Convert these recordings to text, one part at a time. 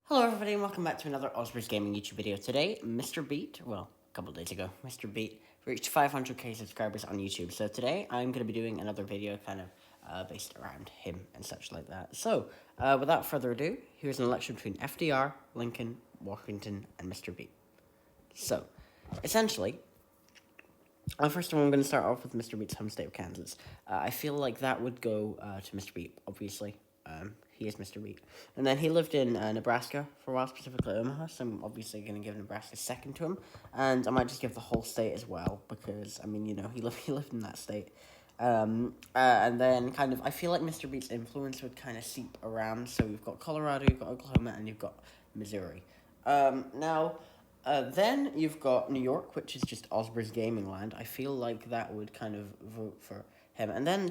Hello everybody and welcome back to another Osborne's Gaming YouTube video. Today, Mr. Beat, well, a couple of days ago, Mr. Beat reached 500k subscribers on YouTube. So today, I'm going to be doing another video kind of based around him and such like that. So, without further ado, here's an election between FDR, Lincoln, Washington, and Mr. Beat. So, essentially, first of all, I'm going to start off with Mr. Beat's home state of Kansas. I feel like that would go to Mr. Beat, obviously. He is Mr. Beat. And then he lived in Nebraska for a while, specifically Omaha, so I'm obviously going to give Nebraska second to him. And I might just give the whole state as well, because, I mean, you know, he lived in that state. And then kind of, I feel like Mr. Beat's influence would kind of seep around. So you've got Colorado, you've got Oklahoma, and you've got Missouri. Then you've got New York, which is just Osborne's gaming land. I feel like that would kind of vote for him. And then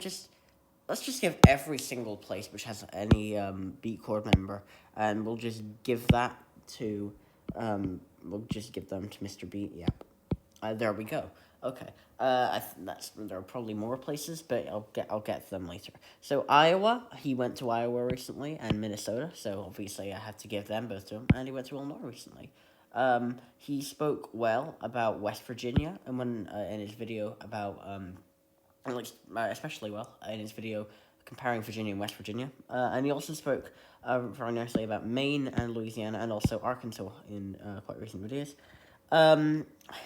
let's just give every single place which has any Beat Chord member, and we'll just give that to, we'll just give them to Mr. Beat. Yep. There we go. Okay. There are probably more places, but I'll get to them later. So Iowa, he went to Iowa recently, and Minnesota. So obviously I had to give them both to him, and he went to Illinois recently. He spoke well about West Virginia, and when in his video about especially well in his video comparing Virginia and West Virginia, and he also spoke very nicely about Maine and Louisiana, and also Arkansas in quite recent videos.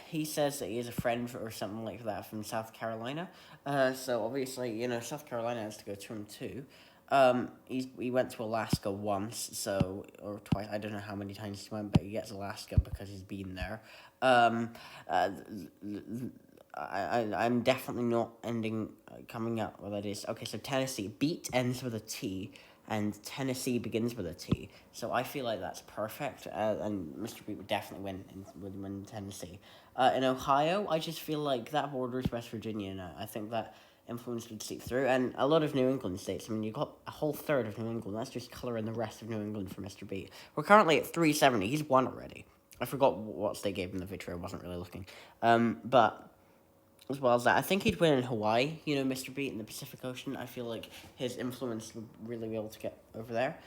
He says that he is a friend or something like that from South Carolina. So obviously, you know, South Carolina has to go to him too. He went to Alaska once, or twice. I don't know how many times he went, but he gets Alaska because he's been there. I'm definitely not coming out with that is. Okay, so Tennessee. Beat ends with a T, and Tennessee begins with a T. So I feel like that's perfect, and Mr. Beat would definitely win Tennessee. In Ohio, I just feel like that borders West Virginia, and I think that influence would seep through. And a lot of New England states. I mean, you've got a whole third of New England. That's just colouring the rest of New England for Mr. Beat. We're currently at 370. He's won already. I forgot what state gave him the victory. I wasn't really looking. But as well as that, I think he'd win in Hawaii, you know, Mr. Beat in the Pacific Ocean. I feel like his influence would really be able to get over there.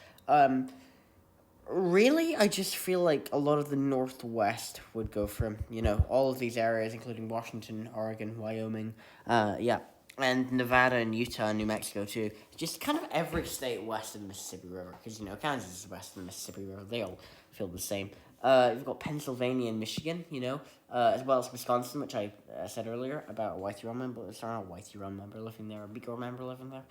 Really, I just feel like a lot of the Northwest would go for him. You know, all of these areas, including Washington, Oregon, Wyoming, and Nevada and Utah and New Mexico too. Just kind of every state west of the Mississippi River, because, you know, Kansas is west of the Mississippi River. They all feel the same. You've got Pennsylvania and Michigan, you know, as well as Wisconsin, which I said earlier about a YT member. Sorry, not a YT member living there, a Beat Chord member living there.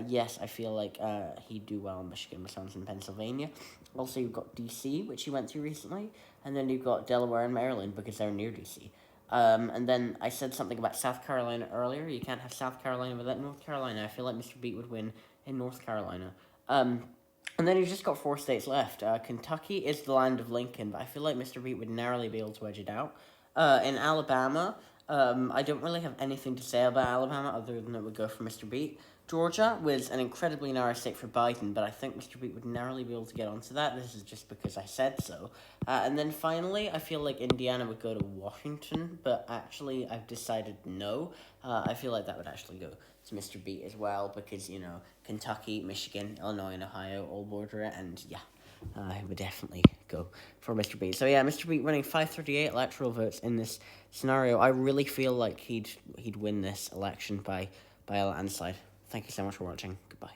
Yes, I feel like he'd do well in Michigan, Wisconsin, Pennsylvania. Also, you've got D.C., which he went to recently, and then you've got Delaware and Maryland because they're near D.C. And then I said something about South Carolina earlier. You can't have South Carolina without North Carolina. I feel like Mr. Beat would win in North Carolina. And then you've just got 4 states left. Kentucky is the land of Lincoln, but I feel like Mr. Beat would narrowly be able to edge it out. In Alabama, I don't really have anything to say about Alabama other than it would go for Mr. Beat. Georgia was an incredibly narrow state for Biden, but I think Mr. Beat would narrowly be able to get onto that. This is just because I said so. And then finally, I feel like Indiana would go to Washington, but actually I've decided no. I feel like that would actually go to Mr. Beat as well, because, you know, Kentucky, Michigan, Illinois, and Ohio all border it, and yeah. I would definitely go for Mr. Beat. So yeah, Mr. Beat winning 538 electoral votes in this scenario. I really feel like he'd win this election by a landslide. Thank you so much for watching. Goodbye.